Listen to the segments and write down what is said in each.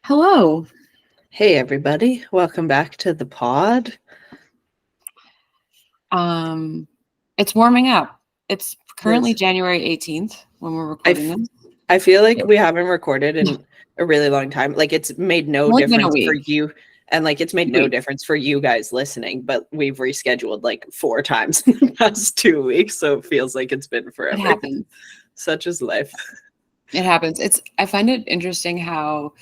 Hello. Hey everybody, welcome back to the pod. Um, it's warming up. It's currently This January 18th when we're I, recording f- this. I feel like It's we haven't recorded in a really long time. Like it's made no only been a difference for week. you, and like it's made 2 no weeks. difference for you guys listening, but we've rescheduled like 4 times in the past 2 weeks, so it feels like it's been It forever. happens. Such is life. It happens. I find it interesting how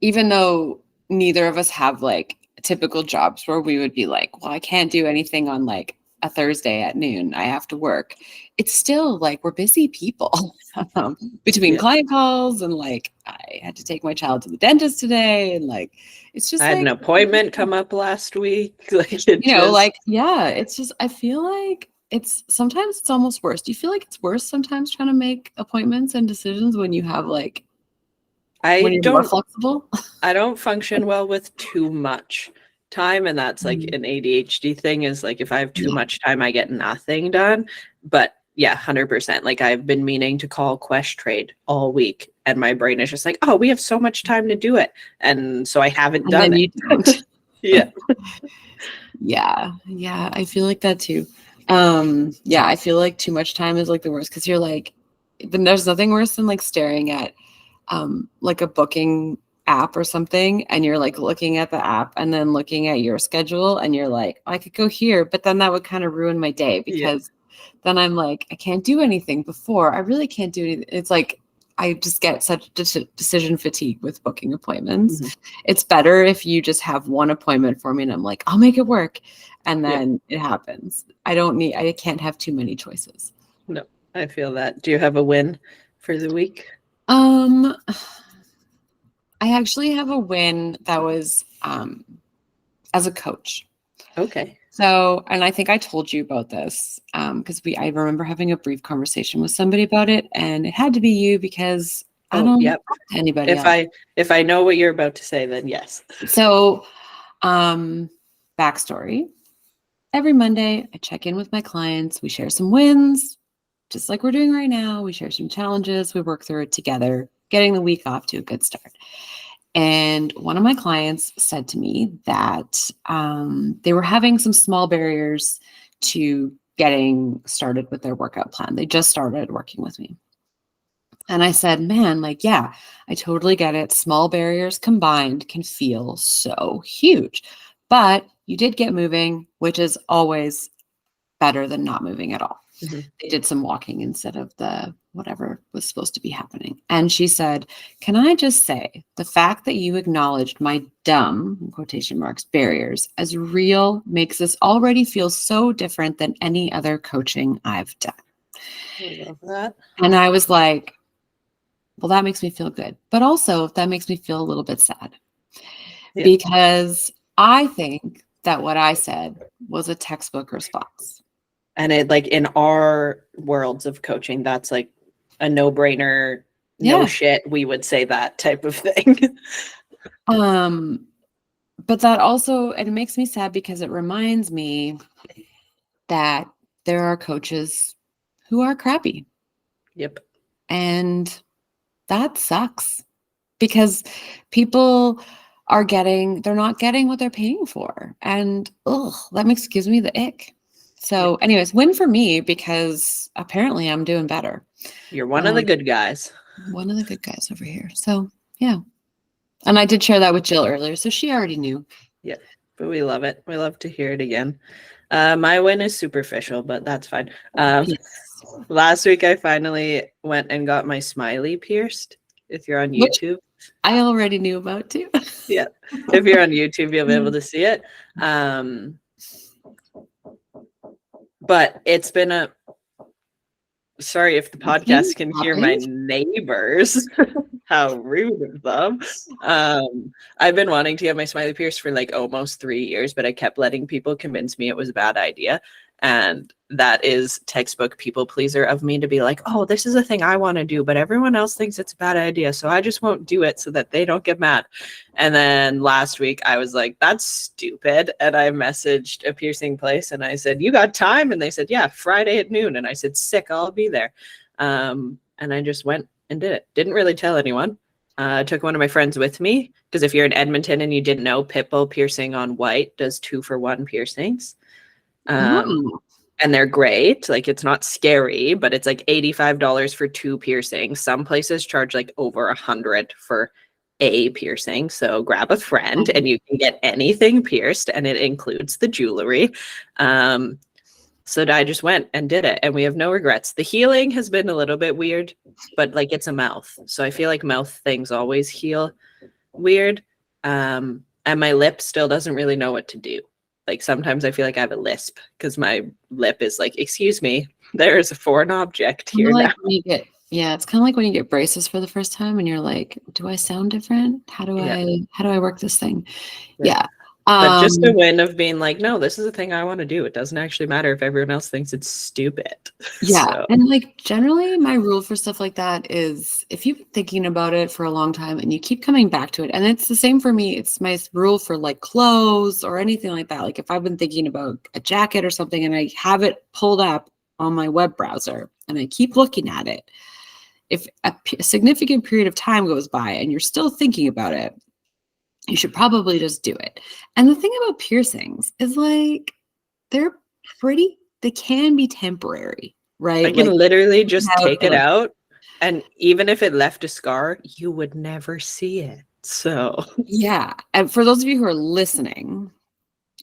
even though neither of us have like typical jobs where we would be like, well, I can't do anything on like a Thursday at noon. I have to work. It's still like we're busy people between Yeah. client calls and like I had to take my child to the dentist today and like it's I just had an like appointment come up last week. Like it just like yeah, it's just I feel like it's sometimes it's almost worse. Do you feel like it's worse sometimes trying to make appointments and decisions when you have like when I you're more don't flexible? I don't function well with too much time, and that's like an ADHD thing is like if I have too Yeah. much time, I get nothing done. But yeah, 100%. Like I've been meaning to call Questrade all week, and my brain is just like, oh, we have so much time to do it. And so I haven't And done then it. you don't. Yeah. Yeah, I feel like that too. Yeah, I feel like too much time is like the worst because you're like, then there's nothing worse than like staring at like a booking app or something and you're like looking at the app and then looking at your schedule and you're like, I could go here, but then that would kind of ruin my day Yeah. because then I'm like, I can't do anything before. I really can't do anything. It's like I just get such decision fatigue with booking appointments. Mhm. It's better if you just have one appointment for me and I'm like, I'll make it work. And Yeah. then it happens. I can't have too many choices. No, I feel that. Do you have a win for the week? I actually have a win that was as a coach. Okay. So, and I think I told you about this because I remember having a brief conversation with somebody about it, and it had to be you because I Oh, don't yep. talk to anybody If else. I know what you're about to say, then yes. So, backstory. Every Monday, I check in with my clients. We share some wins, just like we're doing right now. We share some challenges. We work through it together, getting the week off to a good start. And one of my clients said to me that they were having some small barriers to getting started with their workout plan. They just started working with me. And I said, man, like, yeah, I totally get it. Small barriers combined can feel so huge. But you did get moving, which is always better than not moving at all. Mhm. They did some walking instead of the whatever was supposed to be happening. And she said, can I just say the fact that you acknowledged my dumb, in quotation marks, barriers as real makes this already feel so different than any other coaching I've done. I love that. And I was like, well, that makes me feel good. But also, that makes me feel a little bit sad Yeah. because I think that what I said was a textbook response. And it like in our worlds of coaching, that's like a no-brainer, no Yeah. shit, we would say that type of thing. But that also, it makes me sad because it reminds me that there are coaches who are crappy. Yep. And that sucks because people they're not getting what they're paying for. And gives me the ick. So anyways, win for me because apparently I'm doing better. You're one of the good guys. One of the good guys over here. So yeah. And I did share that with Jill earlier, so she already knew. Yeah, but we love it. We love to hear it again. My win is superficial, but that's fine. Last week I finally went and got my smiley pierced. If you're on YouTube, I already knew about too. Yeah, if you're on YouTube, you'll be able to see it. But it's been sorry if the podcast can hear my neighbors. How rude of them. I've been wanting to get my smiley pierced for like almost 3 years, but I kept letting people convince me it was a bad idea. And that is textbook people pleaser of me to be like, oh, this is a thing I want to do, but everyone else thinks it's a bad idea. So I just won't do it so that they don't get mad. And then last week I was like, that's stupid. And I messaged a piercing place and I said, you got time? And they said, yeah, Friday at noon. And I said, sick, I'll be there. And I just went and did it. Didn't really tell anyone. I took one of my friends with me because if you're in Edmonton and you didn't know, Pitbull Piercing on White does 2-for-1 piercings. Oh, And they're great. Like, it's not scary, but it's like $85 for 2 piercings. Some places charge like over 100 for a piercing. So grab a friend and you can get anything pierced, and it includes the jewelry. So I just went and did it, and we have no regrets. The healing has been a little bit weird, but like, it's a mouth. So I feel like mouth things always heal weird. And my lip still doesn't really know what to do. Like, sometimes I feel like I have a lisp because my lip is like, excuse me, there's a foreign object here now. It's kind of like when you get braces for the first time and you're like, do I sound different? How do I work this thing? Yeah. But just the win of being like, no, this is a thing I want to do. It doesn't actually matter if everyone else thinks it's stupid. Yeah. So. And like, generally my rule for stuff like that is if you've been thinking about it for a long time and you keep coming back to it, and it's the same for me, it's my rule for like clothes or anything like that. Like, if I've been thinking about a jacket or something and I have it pulled up on my web browser and I keep looking at it, if a significant period of time goes by and you're still thinking about it, you should probably just do it. And the thing about piercings is like, they can be temporary, right? I can like, literally just take it out, and even if it left a scar, you would never see it. So yeah. And for those of you who are listening,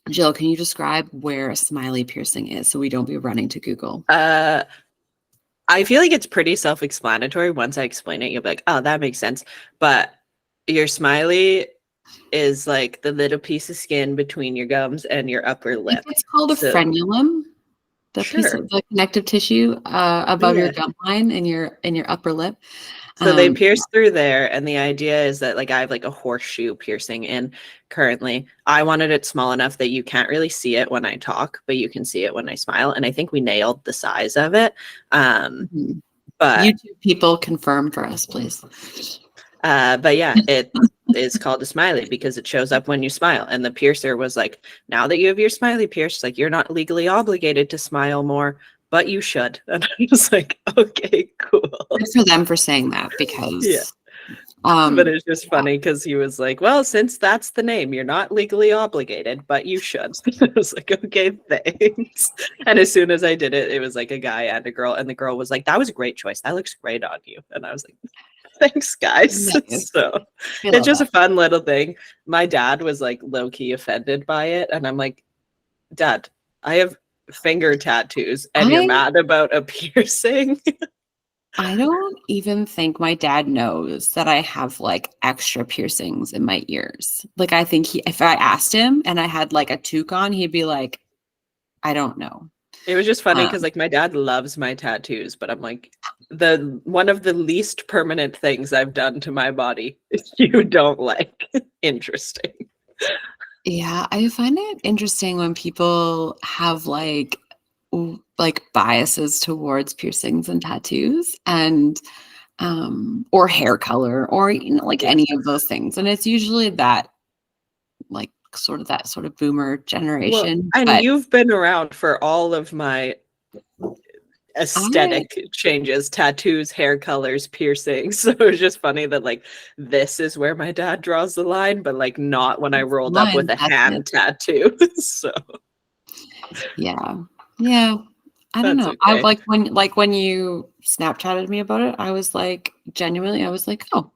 Jill, can you describe where a smiley piercing is so we don't be running to Google? I feel like it's pretty self-explanatory. Once I explain it, you'll be like, oh, that makes sense. But your smiley is like the little piece of skin between your gums and your upper lip. It's called a frenulum. The piece of the connective tissue above your gum line and your upper lip. So they pierce through there, and the idea is that, like, I have like a horseshoe piercing in currently. I wanted it small enough that you can't really see it when I talk, but you can see it when I smile. And I think we nailed the size of it. But YouTube people confirm for us, please. But yeah, it is called a smiley because it shows up when you smile. And the piercer was like, now that you have your smiley pierced, like, you're not legally obligated to smile more, but you should. And I was like, okay, cool. Good for them for saying that, because but it's just funny because he was like, well, since that's the name, you're not legally obligated, but you should. I was like, okay, thanks. And as soon as I did it, it was like a guy and a girl, and the girl was like, that was a great choice. That looks great on you. And I was like, thanks, guys. Nice. So it's just a fun little thing. My dad was like low-key offended by it, and I'm like, Dad, I have finger tattoos and you're mad about a piercing? I don't even think my dad knows that I have like extra piercings in my ears. Like, I think if I asked him and I had like a toque on, he'd be like, I don't know. It was just funny because like my dad loves my tattoos, but I'm like, one of the least permanent things I've done to my body you don't like. Interesting. Yeah, I find it interesting when people have like biases towards piercings and tattoos, and or hair color, or like any of those things. And it's usually that sort of boomer generation. Well, and you've been around for all of my aesthetic changes, tattoos, hair colors, piercings. So it was just funny that like this is where my dad draws the line, but like not when I rolled up with a hand tattoo. So yeah. I don't know. Okay. I when you Snapchatted me about it, I was like, genuinely, I was like, oh,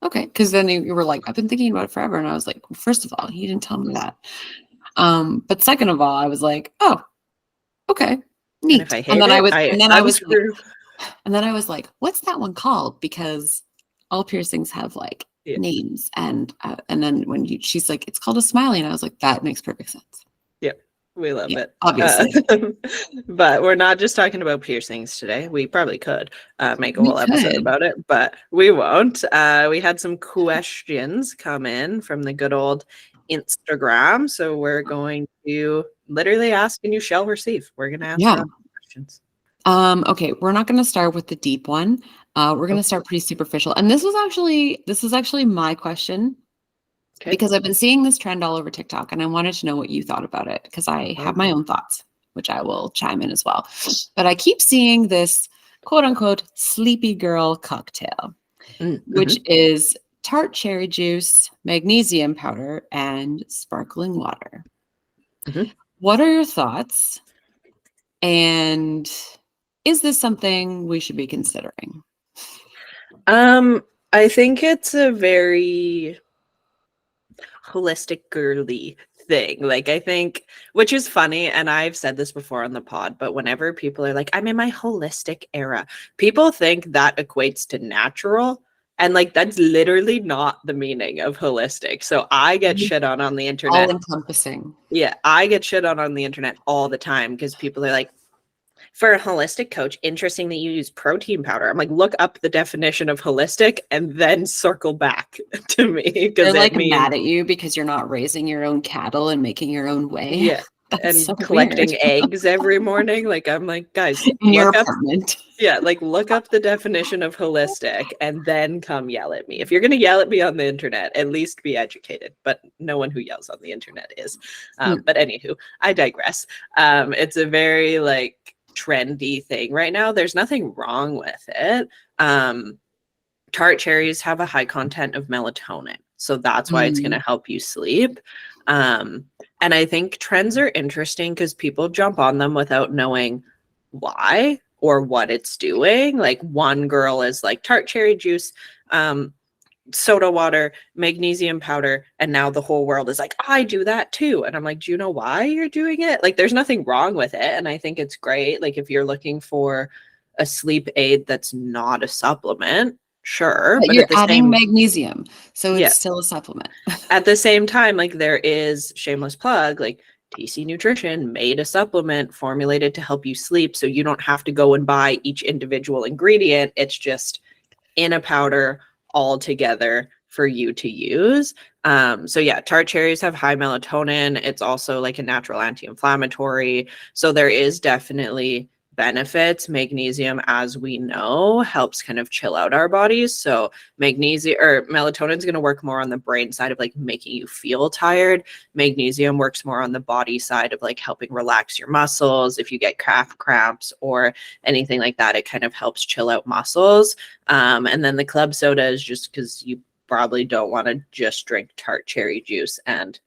okay. Because then you were like, I've been thinking about it forever, and I was like, well, first of all, you didn't tell me that. But second of all, I was like, oh, okay, neat. And then I was like, what's that one called? Because all piercings have like names, and then when she's like, it's called a smiley, and I was like, that makes perfect sense. Yep. We love it. Obviously. But we're not just talking about piercings today. We probably could make a whole episode about it, but we won't. We had some questions come in from the good old Instagram. So we're going to literally ask and you shall receive. We're going to answer questions. Okay, we're not going to start with the deep one. We're going to start pretty superficial. And this is actually my question. Okay. Because I've been seeing this trend all over TikTok, and I wanted to know what you thought about it, because I have my own thoughts, which I will chime in as well. But I keep seeing this quote unquote sleepy girl cocktail. which is tart cherry juice, magnesium powder, and sparkling water. Mhm. What are your thoughts? And is this something we should be considering? I think it's a very holistic girly thing. Like, I think, which is funny, and I've said this before on the pod, but whenever people are like, I'm in my holistic era, people think that equates to natural. And like, that's literally not the meaning of holistic. So I get shit on the internet. All encompassing. Yeah, I get shit on the internet all the time because people are like, for a holistic coach, interesting that you use protein powder. I'm like, look up the definition of holistic and then circle back to me, because They're it like means, mad at you because you're not raising your own cattle and making your own way. yeah, That's and so collecting weird. eggs every morning. Like, I'm like, guys, In your look up, apartment. yeah, like look up the definition of holistic and then come yell at me. If you're gonna yell at me on the internet, at least be educated. But no one who yells on the internet is. But anywho, I digress. It's a very like trendy thing right now. There's nothing wrong with it. Tart cherries have a high content of melatonin, so that's why it's going to help you sleep. And I think trends are interesting because people jump on them without knowing why or what it's doing. Like, one girl is like tart cherry juice, soda water, magnesium powder, and now the whole world is like, I do that too. And I'm like, do you know why you're doing it? Like, there's nothing wrong with it, and I think it's great. Like, if you're looking for a sleep aid that's not a supplement, sure, But but you're at the adding same, magnesium, so yeah, it's still a supplement. at the same time, like, there is, shameless plug, like TC Nutrition made a supplement formulated to help you sleep, so you don't have to go and buy each individual ingredient. It's just in a powder all together for you to use. So yeah, tart cherries have high melatonin. It's also like a natural anti-inflammatory. So there is definitely benefits. Magnesium, as we know, helps kind of chill out our bodies. So magnesium or melatonin is going to work more on the brain side of like making you feel tired. Magnesium works more on the body side of like helping relax your muscles. If you get calf cramps or anything like that, it kind of helps chill out muscles. And then the club soda is just because you probably don't want to just drink tart cherry juice and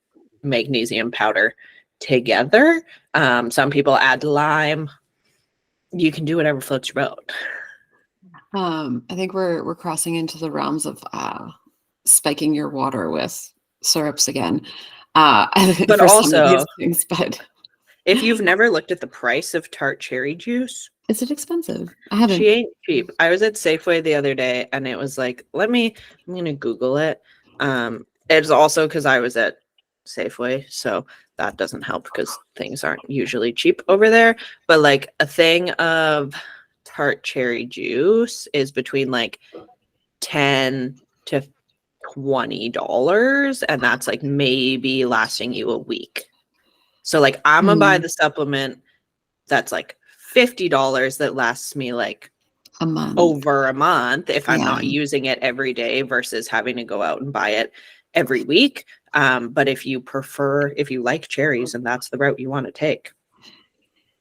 magnesium powder together. Some people add lime. You can do whatever floats your boat. I think we're crossing into the realms of spiking your water with syrups again. But For some of these also, things, but if you've never looked at the price of tart cherry juice, is it expensive? I haven't. she ain't cheap. I was at Safeway the other day and it was like, I'm gonna Google it. It's also because I was at Safeway, so that doesn't help because things aren't usually cheap over there. But like, a thing of tart cherry juice is between like $10 to $20, and that's like maybe lasting you a week. So like, I'm gonna buy the supplement that's like $50 that lasts me like A month. over a month if I'm Yeah. not using it every day versus having to go out and buy it every week. But if you like cherries and that's the route you want to take,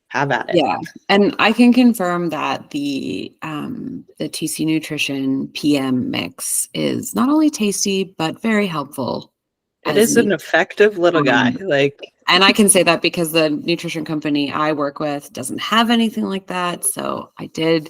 have at it. Yeah, and I can confirm that the TC Nutrition PM mix is not only tasty but very helpful. It as is an effective little guy. Like, and I can say that because the nutrition company I work with doesn't have anything like that. So I did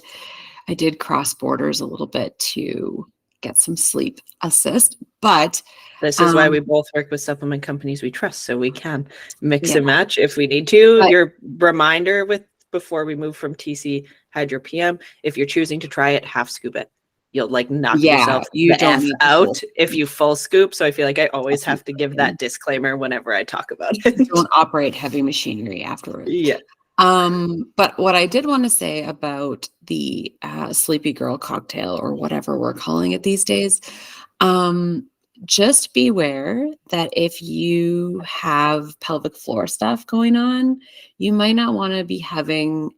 cross borders a little bit to get some sleep assist, but this is why we both work with supplement companies we trust, so we can mix Yeah. and match if we need to. But- Your reminder before we move from TC Hydro PM, if you're choosing to try it, half scoop it. You'll like knock yourself you the don't F need the out full if you full scoop. So I feel like I always have to give that disclaimer whenever I talk about it. don't operate heavy machinery afterwards. Yeah. But what I did want to say about the Sleepy Girl cocktail, or whatever we're calling it these days, just beware that if you have pelvic floor stuff going on, you might not want to be having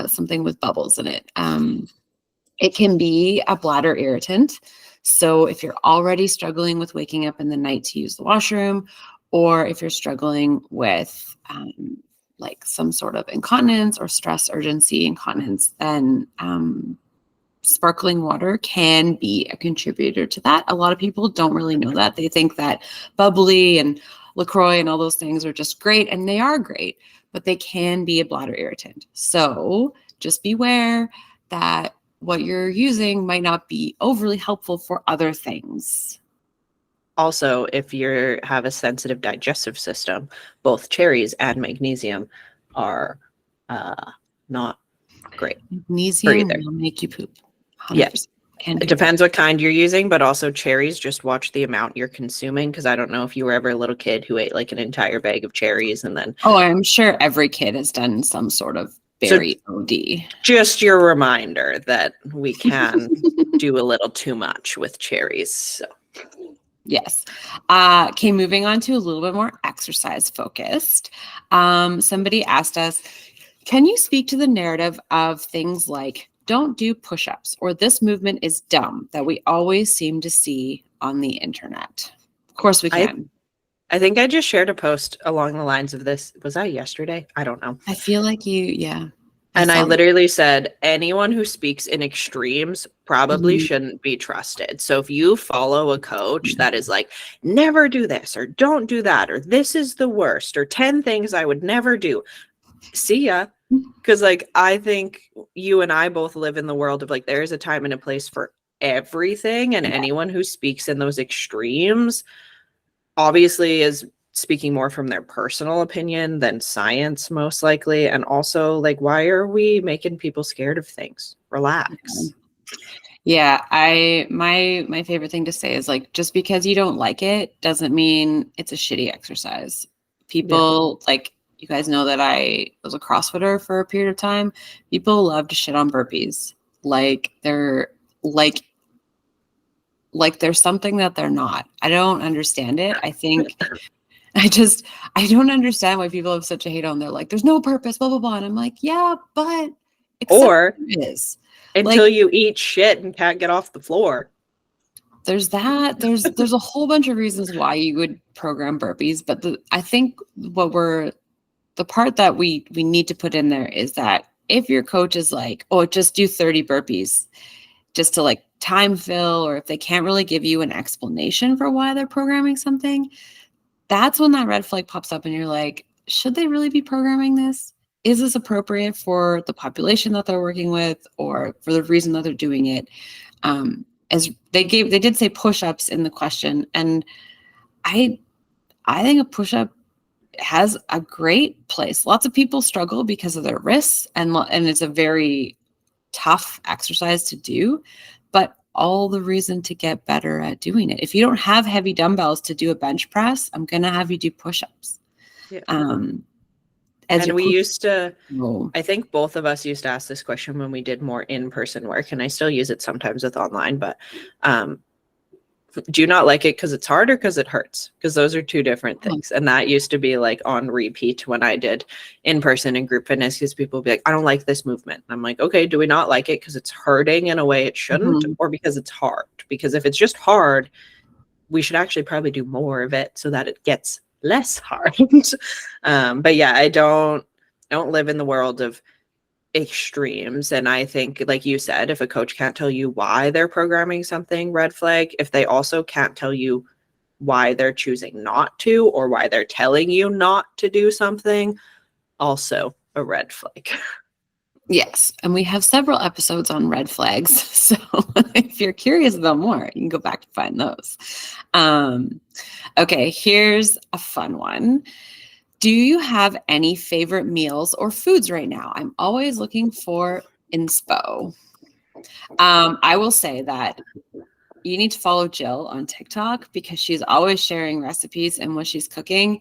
something with bubbles in it. It can be a bladder irritant. So if you're already struggling with waking up in the night to use the washroom, or if you're struggling with like some sort of incontinence or stress urgency incontinence, then sparkling water can be a contributor to that. A lot of people don't really know that. They think that bubbly and LaCroix and all those things are just great, and they are great, but they can be a bladder irritant. So just beware that what you're using might not be overly helpful for other things. Also, if you have a sensitive digestive system, both cherries and magnesium are not great. Magnesium will make you poop. 100%. Yeah. It depends what kind you're using, but also cherries, just watch the amount you're consuming, because I don't know if you were ever a little kid who ate like an entire bag of cherries and then... Oh, I'm sure every kid has done some sort of berry OD. Just your reminder that we can do a little too much with cherries. So. Yes. Okay, moving on to a little bit more exercise focused. Somebody asked us, can you speak to the narrative of things like don't do push-ups or this movement is dumb that we always seem to see on the internet? Of course we can. I think I just shared a post along the lines of this. Was that yesterday? I don't know. I feel like yeah. I literally said, anyone who speaks in extremes probably shouldn't be trusted. So if you follow a coach that is like, never do this or don't do that, or this is the worst, or 10 things I would never do, see ya. Because like, I think you and I both live in the world of like, there is a time and a place for everything. And anyone who speaks in those extremes obviously is speaking more from their personal opinion than science, most likely. And also, like, why are we making people scared of things? Relax. Yeah, my favorite thing to say is like, just because you don't like it doesn't mean it's a shitty exercise. People like, you guys know that I was a CrossFitter for a period of time. People love to shit on burpees. Like they're like there's something that they're not. I don't understand it. I think I don't understand why people have such a hate on. They're like, there's no purpose, blah, blah, blah. And I'm like, yeah, but or it is. Until like, you eat shit and can't get off the floor. There's that. There's a whole bunch of reasons why you would program burpees. But I think the part that we need to put in there is that if your coach is like, oh, just do 30 burpees just to like time fill, or if they can't really give you an explanation for why they're programming something, that's when that red flag pops up and you're like, should they really be programming this? Is this appropriate for the population that they're working with or for the reason that they're doing it? As they did say push-ups in the question. And I think a push-up has a great place. Lots of people struggle because of their wrists and it's a very tough exercise to do, but all the reason to get better at doing it. If you don't have heavy dumbbells to do a bench press, I'm going to have you do push-ups. Yeah. And we used to, I think both of us used to ask this question when we did more in-person work, and I still use it sometimes with online, but do you not like it because it's hard or because it hurts? Because those are two different things. And that used to be like on repeat when I did in-person and group fitness, because people would be like, I don't like this movement. And I'm like, okay, do we not like it because it's hurting in a way it shouldn't, or because it's hard? Because if it's just hard, we should actually probably do more of it so that it gets less hard. But yeah, I don't live in the world of extremes. And I think, like you said, if a coach can't tell you why they're programming something, red flag. If they also can't tell you why they're choosing not to, or why they're telling you not to do something, also a red flag. Yes. And we have several episodes on red flags. So if you're curious about more, you can go back and find those. Okay, here's a fun one. Do you have any favorite meals or foods right now? I'm always looking for inspo. I will say that you need to follow Jill on TikTok because she's always sharing recipes and what she's cooking.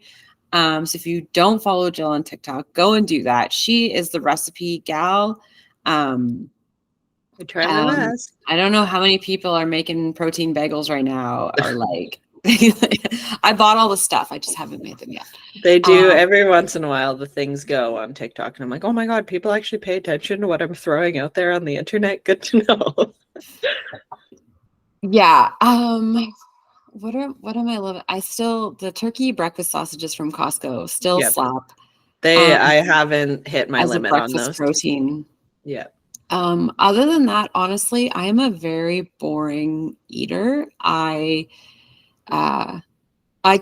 So if you don't follow Jill on TikTok, go and do that. She is the recipe gal. I try my best. I don't know how many people are making protein bagels right now, or like, I bought all the stuff. I just haven't made them yet. They do every once in a while. The things go on TikTok, and I'm like, oh my god, people actually pay attention to what I'm throwing out there on the internet. Good to know. Yeah. What am I loving? The turkey breakfast sausages from Costco still slap. I haven't hit my limit on those. Protein. Yeah. Other than that, honestly, I am a very boring eater. I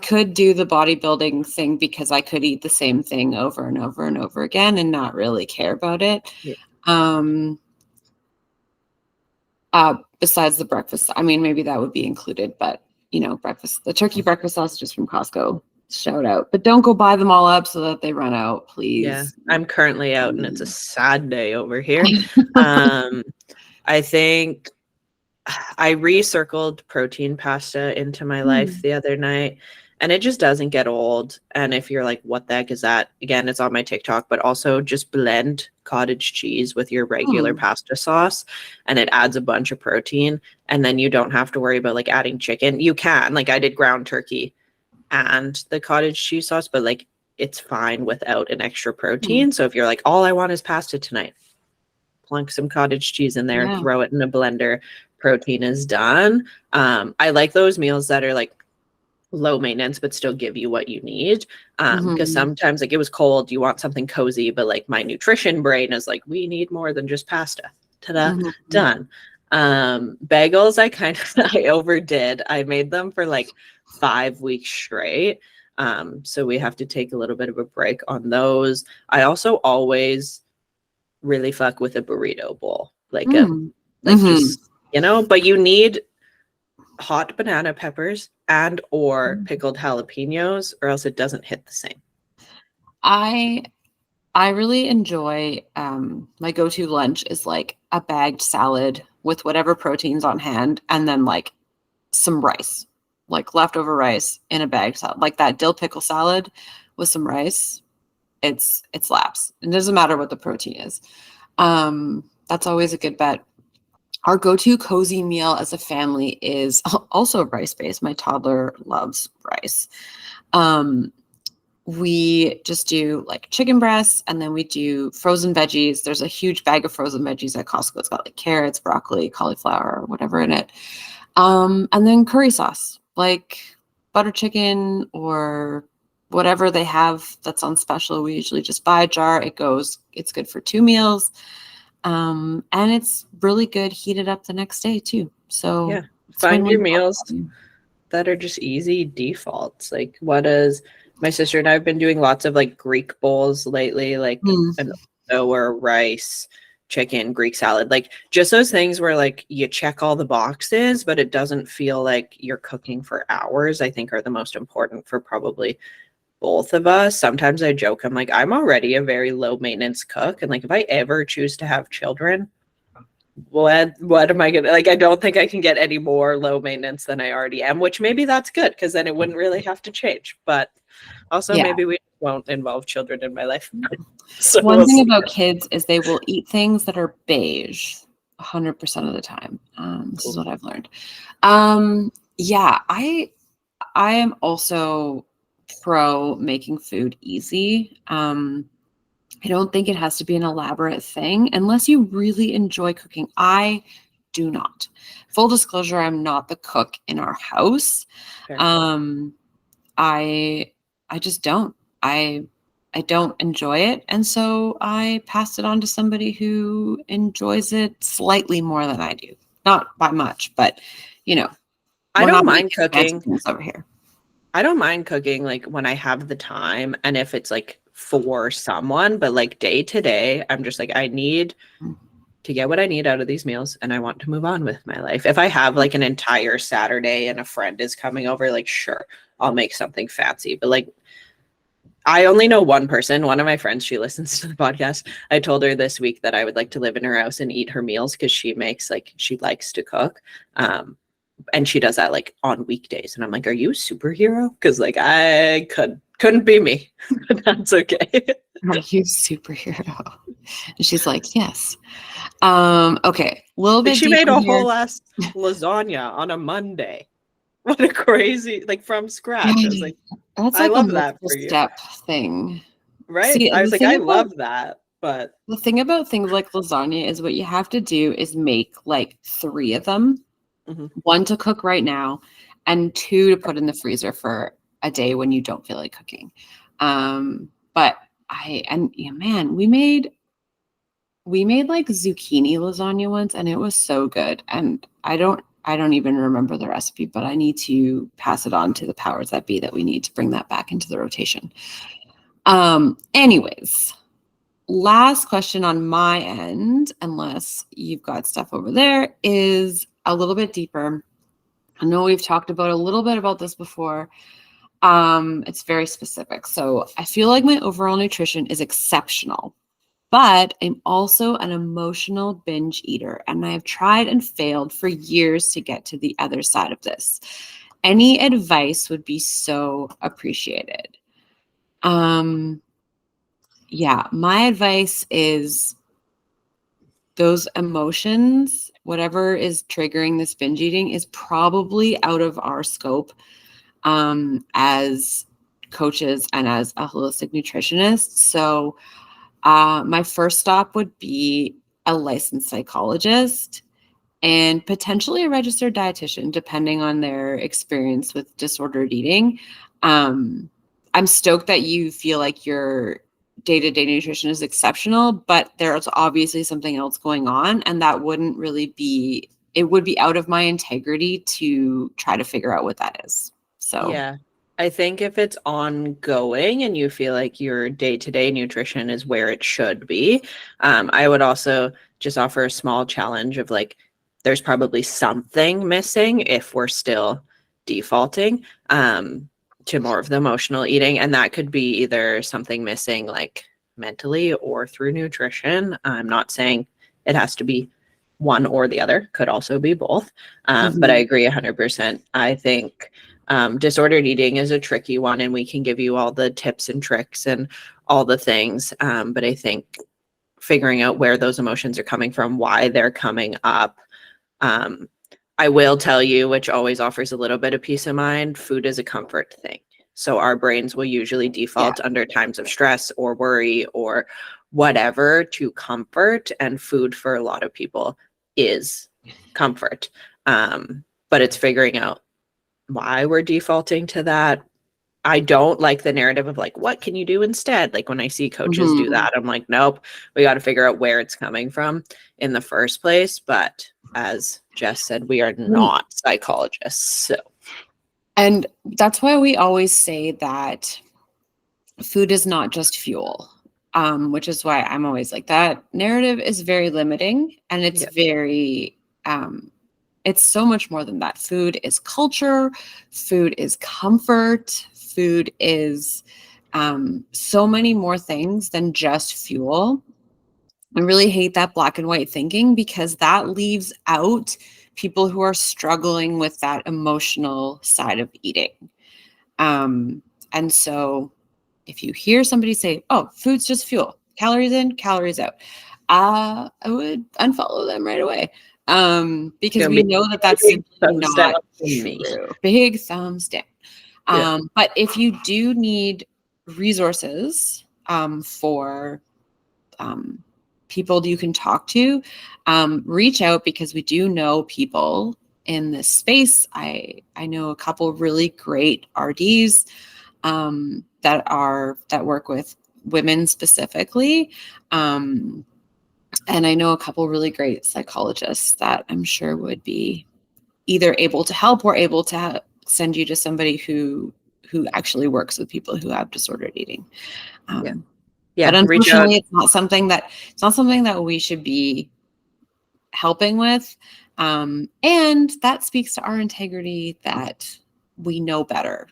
could do the bodybuilding thing because I could eat the same thing over and over and over again and not really care about it. Yeah. Um, besides the breakfast, I mean, maybe that would be included, but breakfast, the turkey breakfast sausages from Costco, shout out, but don't go buy them all up so that they run out, Yeah, please. I'm currently out and it's a sad day over here. I think I recircled protein pasta into my life the other night, and it just doesn't get old. And if you're like, what the heck is that? Again, it's on my TikTok, but also just blend cottage cheese with your regular pasta sauce, and it adds a bunch of protein. And then you don't have to worry about like adding chicken. You can, like I did ground turkey and the cottage cheese sauce, but like it's fine without an extra protein. So if you're like, all I want is pasta tonight, plunk some cottage cheese in there, throw it in a blender, protein is done. I like those meals that are like low maintenance but still give you what you need, because sometimes like it was cold, you want something cozy, but like my nutrition brain is like, we need more than just pasta. Ta-da, done. Bagels, I overdid. I made them for like 5 weeks straight, so we have to take a little bit of a break on those. I also always really fuck with a burrito bowl, like just but you need hot banana peppers and or pickled jalapenos, or else it doesn't hit the same. I really enjoy, my go-to lunch is like a bagged salad with whatever proteins on hand, and then like some rice, like leftover rice in a bagged salad, like that dill pickle salad with some rice. It slaps. It doesn't matter what the protein is. That's always a good bet. Our go-to cozy meal as a family is also rice-based. My toddler loves rice. We just do like chicken breasts, and then we do frozen veggies. There's a huge bag of frozen veggies at Costco. It's got like carrots, broccoli, cauliflower, whatever in it. And then curry sauce, like butter chicken or whatever they have that's on special. We usually just buy a jar. It's good for 2 meals. And it's really good heated up the next day too. So yeah, find your meals that are just easy defaults. Like my sister and I have been doing lots of like Greek bowls lately, like or rice, chicken, Greek salad, like just those things where like you check all the boxes, but it doesn't feel like you're cooking for hours, I think are the most important for probably both of us. Sometimes I joke, I'm like, I'm already a very low maintenance cook. And like, if I ever choose to have children, what am I gonna like? I don't think I can get any more low maintenance than I already am, which maybe that's good because then it wouldn't really have to change. But also maybe we won't involve children in my life. So one thing about kids is they will eat things that are beige 100% of the time. This is what I've learned. Yeah, I am also pro making food easy. I don't think it has to be an elaborate thing unless you really enjoy cooking. I do not. Full disclosure, I'm not the cook in our house. I just don't. I don't enjoy it, and so I passed it on to somebody who enjoys it slightly more than I do. Not by much, but I don't mind cooking over here. I don't mind cooking like when I have the time and if it's like for someone, but like day to day, I'm just like, I need to get what I need out of these meals and I want to move on with my life. If I have like an entire Saturday and a friend is coming over, like, sure, I'll make something fancy. But like, I only know one person, one of my friends, she listens to the podcast. I told her this week that I would like to live in her house and eat her meals because she likes to cook. And she does that like on weekdays. And I'm like, are you a superhero? Because like I couldn't be me, but that's okay. Are you a superhero? And she's like, yes. Okay. A little bit. She made a whole ass lasagna on a Monday. What a crazy, like from scratch. I was like, that's I like love that for you. Step thing. Right? See, I was like, I love that. But the thing about things like lasagna is what you have to do is make like 3 of them. 1 to cook right now and 2 to put in the freezer for a day when you don't feel like cooking. But we made we made like zucchini lasagna once and it was so good. And I don't even remember the recipe, but I need to pass it on to the powers that be that we need to bring that back into the rotation. Anyways, last question on my end, unless you've got stuff over there, is a little bit deeper. I know we've talked about a little bit about this before. It's very specific. So I feel like my overall nutrition is exceptional, but I'm also an emotional binge eater, and I have tried and failed for years to get to the other side of this. Any advice would be so appreciated. Yeah, my advice is those emotions, whatever is triggering this binge eating, is probably out of our scope as coaches and as a holistic nutritionist. So my first stop would be a licensed psychologist and potentially a registered dietitian, depending on their experience with disordered eating. I'm stoked that you feel like your day-to-day nutrition is exceptional, but there's obviously something else going on, and that wouldn't really be, it would be out of my integrity to try to figure out what that is. So Yeah. I think if it's ongoing and you feel like your day-to-day nutrition is where it should be, I would also just offer a small challenge of like, there's probably something missing if we're still defaulting to more of the emotional eating. And that could be either something missing like mentally or through nutrition. I'm not saying it has to be one or the other, could also be both. But I agree 100%. I think disordered eating is a tricky one, and we can give you all the tips and tricks and all the things. But I think figuring out where those emotions are coming from, why they're coming up. I will tell you, which always offers a little bit of peace of mind, food is a comfort thing. So our brains will usually default under times of stress or worry or whatever to comfort, and food for a lot of people is comfort. But it's figuring out why we're defaulting to that. I don't like the narrative of like, what can you do instead? Like when I see coaches do that, I'm like, nope, we got to figure out where it's coming from in the first place. But as Jess said, we are not psychologists. So, and that's why we always say that food is not just fuel, which is why I'm always like, that narrative is very limiting, and it's very, it's so much more than that. Food is culture, food is comfort, food is so many more things than just fuel. I really hate that black and white thinking, because that leaves out people who are struggling with that emotional side of eating. And so if you hear somebody say, oh, food's just fuel, calories in, calories out, I would unfollow them right away. Because we know that that's simply not true. Big thumbs down. But if you do need resources for people you can talk to, reach out, because we do know people in this space. I know a couple of really great RDs that work with women specifically. And I know a couple really great psychologists that I'm sure would be either able to help or able to send you to somebody who actually works with people who have disordered eating. But unfortunately, it's not something that we should be helping with. And that speaks to our integrity that we know better.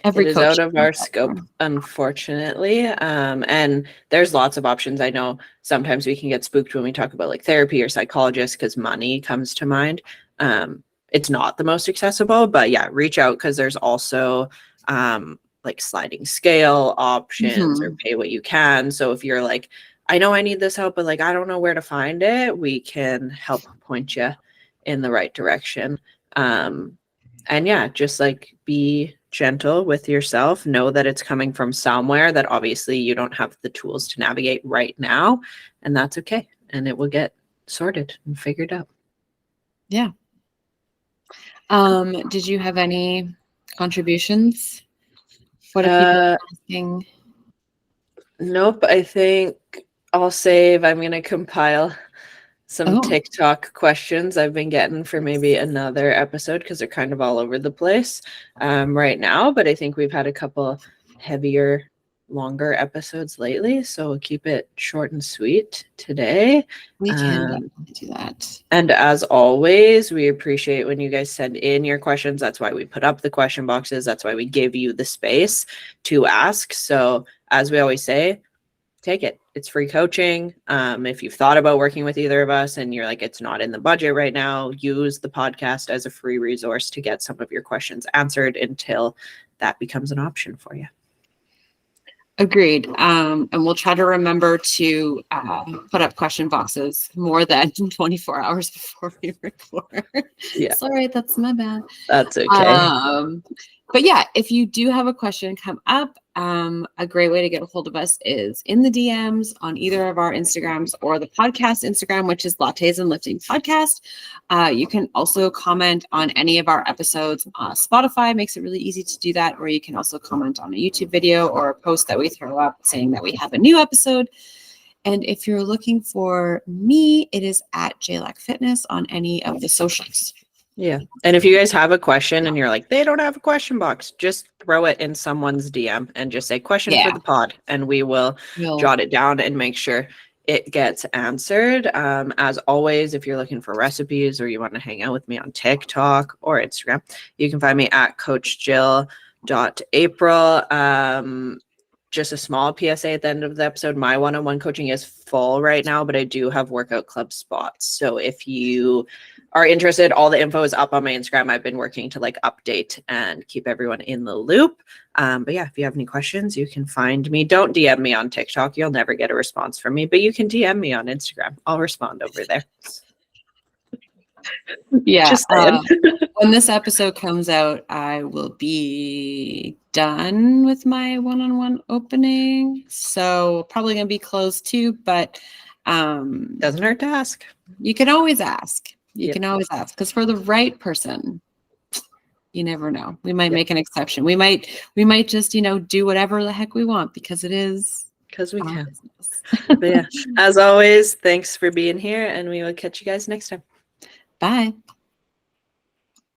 It is out of our scope, unfortunately. And there's lots of options. I know sometimes we can get spooked when we talk about like therapy or psychologists, because money comes to mind. It's not the most accessible, but yeah, reach out, because there's also like sliding scale options or pay what you can. So if you're like, I know I need this help, but like, I don't know where to find it, we can help point you in the right direction. And yeah, just like be gentle with yourself. Know that it's coming from somewhere that obviously you don't have the tools to navigate right now, and that's okay. And it will get sorted and figured out. Yeah. Did you have any contributions? What are people asking? Nope. I think I'll save. I'm going to compile some Oh. TikTok questions I've been getting for maybe another episode because they're kind of all over the place right now. But I think we've had a couple heavier, longer episodes lately. So we'll keep it short and sweet today. We can definitely do that. And as always, we appreciate when you guys send in your questions. That's why we put up the question boxes. That's why we give you the space to ask. So as we always say, take it. It's free coaching. If you've thought about working with either of us and you're like, it's not in the budget right now, use the podcast as a free resource to get some of your questions answered until that becomes an option for you. Agreed. And we'll try to remember to put up question boxes more than 24 hours before we record. Yeah. Sorry, that's my bad. That's okay. But yeah, if you do have a question come up, a great way to get a hold of us is in the DMs on either of our Instagrams or the podcast Instagram, which is Lattes and Lifting Podcast. You can also comment on any of our episodes. Spotify makes it really easy to do that, or you can also comment on a YouTube video or a post that we throw up saying that we have a new episode. And if you're looking for me, it is at JLAC Fitness on any of the socials. Yeah. And if you guys have a question and you're like, they don't have a question box, just throw it in someone's DM and just say question for the pod. And we will jot it down and make sure it gets answered. As always, if you're looking for recipes or you want to hang out with me on TikTok or Instagram, you can find me at coachjill.april. Just a small PSA at the end of the episode. My one-on-one coaching is full right now, but I do have workout club spots. So if you are interested, all the info is up on my Instagram. I've been working to update and keep everyone in the loop. But yeah, if you have any questions, you can find me. Don't DM me on TikTok. You'll never get a response from me, but you can DM me on Instagram. I'll respond over there. Yeah. Just when this episode comes out, I will be done with my one-on-one opening. So probably going to be closed too, but doesn't hurt to ask. You can always ask. You can always ask, because for the right person, you never know. We might make an exception. We might just, do whatever the heck we want because it is. Because we can. But yeah, as always, thanks for being here, and we will catch you guys next time. Bye.